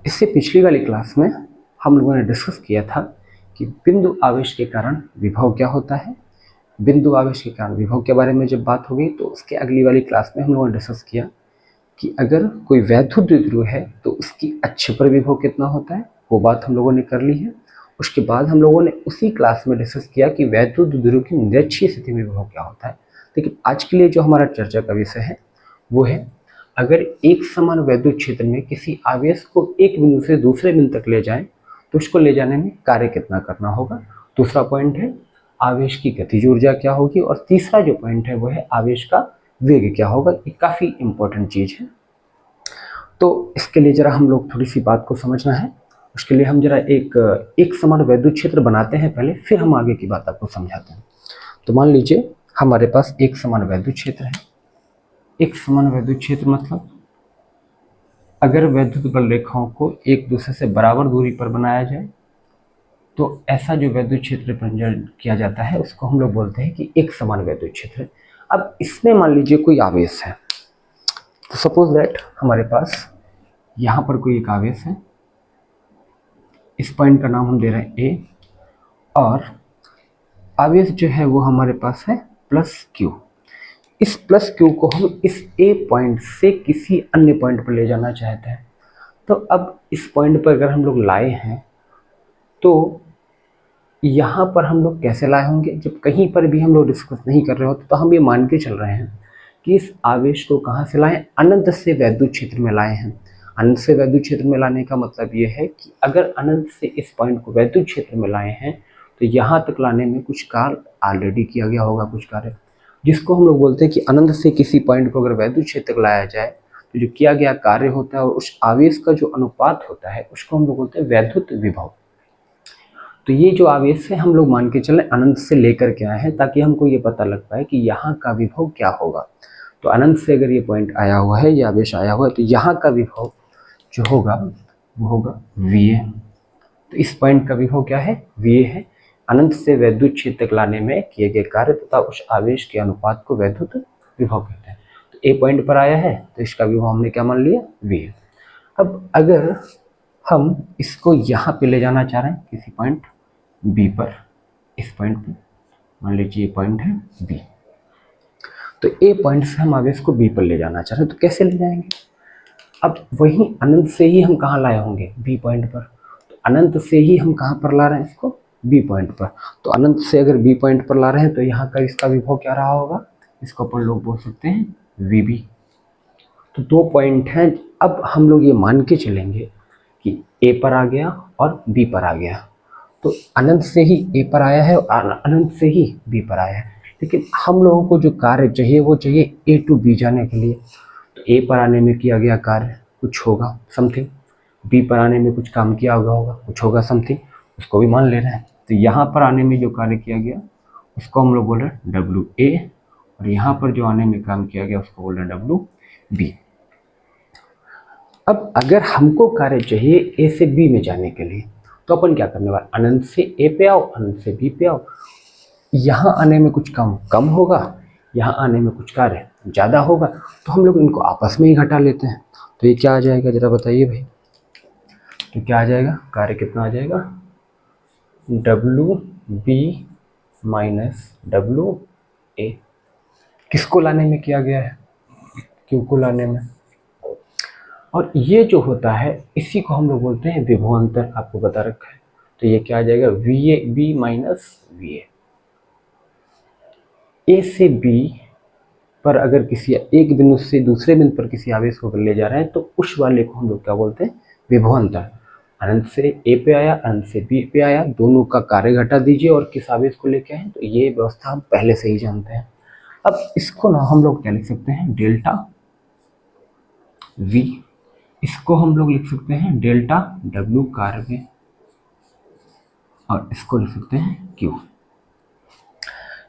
इससे पिछली वाली क्लास में हम लोगों ने डिस्कस किया था कि बिंदु आवेश के कारण विभव क्या होता है। बिंदु आवेश के कारण विभव के बारे में जब बात होगी तो उसके अगली वाली क्लास में हम लोगों ने डिस्कस किया कि अगर कोई वैद्युत द्विध्रुव है तो उसकी अक्ष पर विभव कितना होता है, वो बात हम लोगों ने कर ली है। उसके बाद हम लोगों ने उसी क्लास में डिस्कस किया कि वैद्युत द्विध्रुव की निरक्षीय स्थिति में विभव क्या होता है। लेकिन आज के लिए जो हमारा चर्चा का विषय है वो है, अगर एक समान वैद्युत क्षेत्र में किसी आवेश को एक बिंदु से दूसरे बिंदु तक ले जाएं तो उसको ले जाने में कार्य कितना करना होगा। दूसरा पॉइंट है आवेश की गतिज ऊर्जा क्या होगी, और तीसरा जो पॉइंट है वो है आवेश का वेग क्या होगा। ये काफी इंपॉर्टेंट चीज है। तो इसके लिए जरा हम लोग थोड़ी सी बात को समझना है। उसके लिए हम जरा एक समान वैद्युत क्षेत्र बनाते हैं पहले, फिर हम आगे की बात आपको समझाते हैं। तो मान लीजिए हमारे पास एक समान वैद्युत क्षेत्र है। एक समान वैद्युत क्षेत्र मतलब अगर वैद्युत बल रेखाओं को एक दूसरे से बराबर दूरी पर बनाया जाए तो ऐसा जो वैद्युत क्षेत्र रिप्रेजेंट किया जाता है उसको हम लोग बोलते हैं कि एक समान वैद्युत क्षेत्र है। अब इसमें मान लीजिए कोई आवेश है, तो सपोज दैट हमारे पास यहाँ पर कोई एक आवेश है। इस पॉइंट का नाम हम दे रहे हैं ए, और आवेश जो है वो हमारे पास है प्लस क्यू। इस प्लस क्यू को हम इस ए पॉइंट से किसी अन्य पॉइंट पर ले जाना चाहते हैं। तो अब इस पॉइंट पर अगर हम लोग लाए हैं तो यहाँ पर हम लोग कैसे लाए होंगे, जब कहीं पर भी हम लोग डिस्कस नहीं कर रहे होते तो हम ये मान के चल रहे हैं कि इस आवेश को कहाँ से लाएं, अनंत से वैद्युत क्षेत्र में लाए हैं। अनंत से वैद्युत क्षेत्र में लाने का मतलब ये है कि अगर अनंत से इस पॉइंट को वैद्युत क्षेत्र में लाए हैं तो यहाँ तक लाने में कुछ कार्य ऑलरेडी किया गया होगा, कुछ कार्य जिसको हम लोग बोलते हैं कि अनंत से किसी पॉइंट को अगर वैद्युत क्षेत्र तक लाया जाए तो जो किया गया कार्य होता है और उस आवेश का जो अनुपात होता है उसको हम लोग बोलते हैं वैद्युत विभव। तो ये जो आवेश है हम लोग मान के चलें अनंत से लेकर के आए हैं ताकि हमको ये पता लग पाए कि यहाँ का विभव क्या होगा। तो अनंत से अगर ये पॉइंट आया हुआ है, ये आवेश आया हुआ है, तो यहाँ का विभव जो होगा वो होगा VA। तो इस पॉइंट का विभव क्या है, VA है। अनंत से वैद्युत क्षेत्र तक लाने में किए गए कार्य तथा उस आवेश के अनुपात को वैद्युत विभव कहते हैं। तो ए पॉइंट पर आया है तो इसका विभव हमने क्या मान लिया, VA। अब अगर हम इसको यहाँ पे ले जाना चाह रहे हैं किसी पॉइंट बी पर, इस पॉइंट पे मान लीजिए ये पॉइंट है बी, तो ए पॉइंट से हम आवेश को बी पर ले जाना चाह रहे हैं, तो कैसे ले जाएंगे। अब वहीं अनंत से ही हम कहाँ लाए होंगे, बी पॉइंट पर। तो अनंत से ही हम कहाँ पर ला रहे हैं इसको, बी पॉइंट पर। तो अनंत से अगर बी पॉइंट पर ला रहे हैं तो यहाँ का इसका विभव क्या रहा होगा, इसको अपन लोग बोल सकते हैं VB। तो दो पॉइंट हैं। अब हम लोग ये मान के चलेंगे कि ए पर आ गया और बी पर आ गया, तो अनंत से ही ए पर आया है और अनंत से ही बी पर आया है। लेकिन हम लोगों को जो कार्य चाहिए वो चाहिए ए टू बी जाने के लिए। तो ए पर आने में किया गया कार्य कुछ होगा समथिंग, बी पर आने में कुछ काम किया होगा कुछ होगा समथिंग, उसको भी मान ले रहे हैं। तो यहाँ पर आने में जो कार्य किया गया उसको हम लोग बोल रहे हैं WA, और यहाँ पर जो आने में काम किया गया उसको बोल रहे हैं WB। अब अगर हमको कार्य चाहिए ए से बी में जाने के लिए तो अपन क्या करने वाले, अनंत से ए पे आओ, अनंत से बी पे आओ। यहाँ आने में कुछ कम होगा, यहाँ आने में कुछ कार्य ज़्यादा होगा, तो हम लोग इनको आपस में ही घटा लेते हैं। तो ये क्या आ जाएगा जरा बताइए भाई, तो क्या आ जाएगा, कार्य कितना आ जाएगा, WB माइनस WA। किसको लाने में किया गया है, क्यू को लाने में। और ये जो होता है इसी को हम लोग बोलते हैं विभवांतर, आपको बता रखा है। तो ये क्या आ जाएगा, VAB माइनस VA। ए से बी पर अगर किसी एक बिंदु से दूसरे बिंदु पर किसी आवेश को ले जा रहे हैं तो उस वाले को हम लोग क्या बोलते हैं, विभवांतर। अनंत से ए पे आया, अनंत से बी पे आया, दोनों का कार्य घटा दीजिए और किस आवेश को लेके आए, तो ये व्यवस्था हम पहले से ही जानते हैं। अब इसको ना हम लोग क्या लिख सकते हैं, डेल्टा V। इसको हम लोग लिख सकते हैं डेल्टा W कार्य, और इसको लिख सकते हैं Q।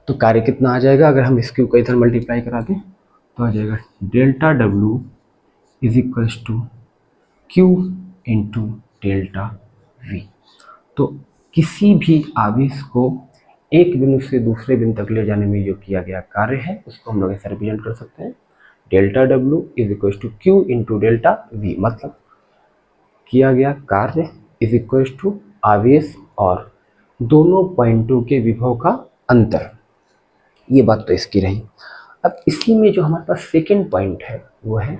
तो कार्य कितना आ जाएगा, अगर हम इस Q को इधर मल्टीप्लाई करा दें तो आ जाएगा delta W is equals to Q into delta V। तो किसी भी आवेश को एक बिंदु से दूसरे बिंदु तक ले जाने में जो किया गया कार्य है उसको हम लोग ऐसे रिप्रेजेंट कर सकते हैं, delta W is equals to Q into delta V। मतलब किया गया कार्य इज इक्वल टू आवेश और दोनों पॉइंटों के विभव का अंतर। ये बात तो इसकी रही। अब इसी में जो हमारे पास सेकेंड पॉइंट है वो है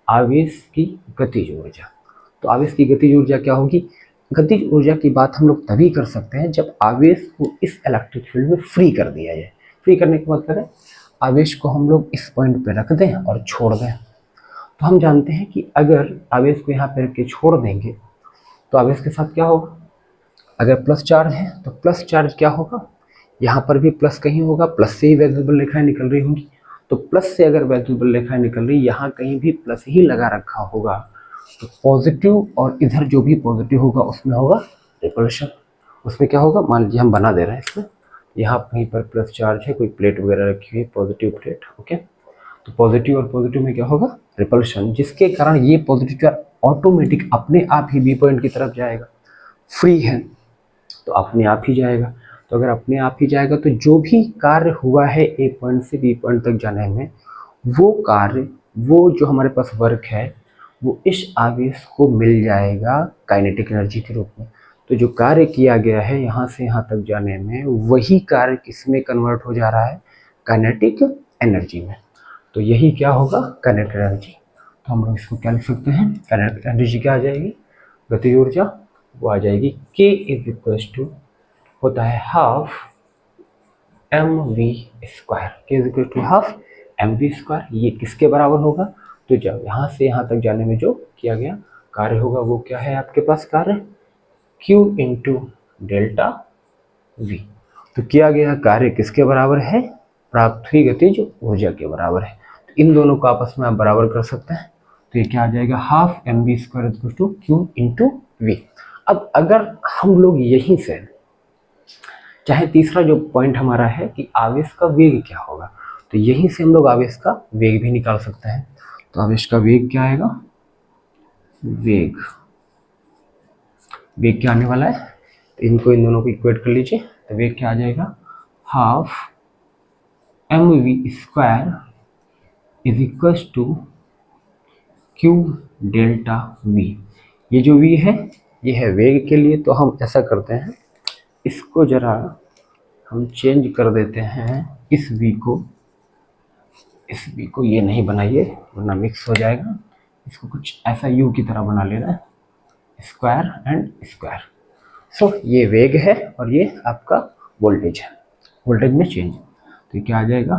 आवेश की गतिज ऊर्जा। तो आवेश की गतिज ऊर्जा क्या होगी? गतिज ऊर्जा की बात हम लोग तभी कर सकते हैं जब आवेश को इस इलेक्ट्रिक फील्ड में फ्री कर दिया जाए। फ्री करने का मतलब है आवेश को हम लोग इस पॉइंट पे रख दें और छोड़ दें। तो हम जानते हैं कि अगर आवेश को यहाँ पे रख के छोड़ देंगे तो आवेश के साथ क्या होगा? अगर प्लस चार्ज है तो प्लस चार्ज क्या होगा? यहाँ पर भी प्लस कहीं होगा, प्लस से ही वैल्यूएबल रेखाएं निकल रही होंगी। तो प्लस से अगर वैल्यूएबल रेखाएं निकल रही, यहाँ कहीं भी प्लस ही लगा रखा होगा, तो पॉजिटिव और इधर जो भी पॉजिटिव होगा उसमें होगा रिपल्शन। उसमें क्या होगा? मान लीजिए हम बना दे रहे हैं इसमें, यहाँ कहीं पर प्लस चार्ज है, कोई प्लेट वगैरह रखी हुई है, पॉजिटिव प्लेट, ओके। तो पॉजिटिव और पॉजिटिव में क्या होगा? रिपल्शन, जिसके कारण ये पॉजिटिव चार्ज ऑटोमेटिक अपने आप ही बी पॉइंट की तरफ जाएगा। फ्री है तो अपने आप ही जाएगा। तो अगर अपने आप ही जाएगा तो जो भी कार्य हुआ है ए पॉइंट से बी पॉइंट तक जाने में, वो कार्य, वो जो हमारे पास वर्क है, वो इस आवेश को मिल जाएगा काइनेटिक एनर्जी के रूप में। तो जो कार्य किया गया है यहाँ से यहाँ तक जाने में, वही कार्य किस में कन्वर्ट हो जा रहा है? काइनेटिक एनर्जी में। तो यही क्या होगा? Kinetic energy. तो हम लोग इसको क्या लिख सकते हैं? काइनेटिक एनर्जी क्या आ जाएगी? गतिज ऊर्जा वो आ जाएगी K इज इक्वल टू होता है half mv square. K is equal to half mv square. ये किसके बराबर होगा? तो जब यहाँ से यहाँ तक जाने में जो किया गया कार्य होगा वो क्या है आपके पास कार्य? Q into delta V। तो किया गया कार्य किसके बराबर है? प्राप्त हुई गतिज ऊर्जा के बराबर है। तो इन दोनों को आपस में आप बराबर कर सकते हैं। तो ये क्या आ जाएगा? Half mv square equal to Q into V। अब अगर हम लोग यहीं से, चाहे तीसरा जो पॉइंट हमारा है कि आवेश का वेग क्या होगा, तो यहीं से हम लोग आवेश का वेग भी निकाल सकते हैं। तो आवेश का वेग क्या आएगा? वेग क्या आने वाला है? तो इनको, इन दोनों को इक्वेट कर लीजिए। तो वेग क्या आ जाएगा? Half mv square is equal to Q delta V। ये जो V है ये है वेग के लिए। तो हम ऐसा करते हैं, इसको जरा हम चेंज कर देते हैं, इस V को ये नहीं बनाइए वरना मिक्स हो जाएगा। इसको कुछ ऐसा U की तरह बना लेना है, स्क्वायर एंड स्क्वायर। सो ये वेग है और ये आपका वोल्टेज है, वोल्टेज में चेंज। तो क्या आ जाएगा?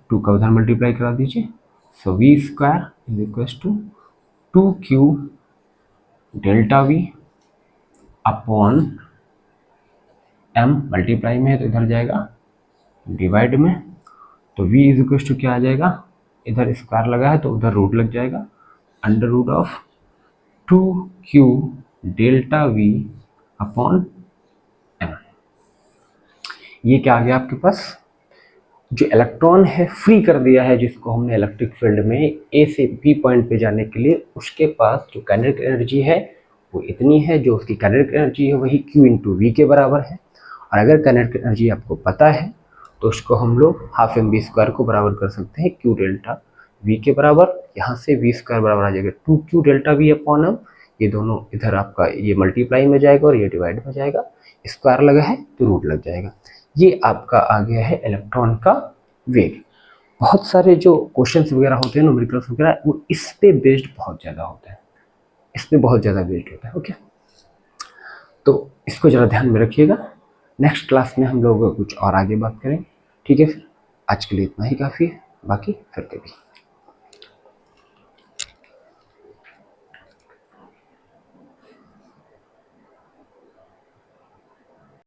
2 का उधर मल्टीप्लाई करा दीजिए। So V square is equal to 2Q delta V upon M, multiply में है तो इधर जाएगा डिवाइड में। तो V इज इक्वल टू क्या आ जाएगा? इधर स्क्वायर लगा है तो उधर रूट लग जाएगा, under root of 2Q delta V upon M। ये क्या आ गया आपके पास? जो इलेक्ट्रॉन है फ्री कर दिया है, जिसको हमने इलेक्ट्रिक फील्ड में ए से बी पॉइंट पे जाने के लिए, उसके पास जो काइनेटिक एनर्जी है वो इतनी है, जो उसकी काइनेटिक एनर्जी है वही Q इंटू वी के बराबर है। और अगर काइनेटिक एनर्जी आपको पता है तो उसको हम लोग हाफ mv स्क्वायर को बराबर कर सकते हैं Q डेल्टा V के बराबर। यहाँ से V स्क्वायर बराबर आ जाएगा 2Q delta V upon M। ये दोनों इधर आपका ये मल्टीप्लाई में जाएगा और ये डिवाइड में जाएगा, स्क्वायर लगा है तो रूट लग जाएगा। ये आपका आ गया है इलेक्ट्रॉन का वेग। बहुत सारे जो क्वेश्चंस वगैरह होते हैं, न्यूमेरिकल्स वगैरह, वो इस पे बेस्ड बहुत ज़्यादा होते हैं, इस पे बहुत ज़्यादा बेस्ड होता है, ओके। तो इसको ज़रा ध्यान में रखिएगा। नेक्स्ट क्लास में हम लोग कुछ और आगे बात करें, ठीक है। फिर आज के लिए इतना ही काफ़ी है, बाकी फिर कभी।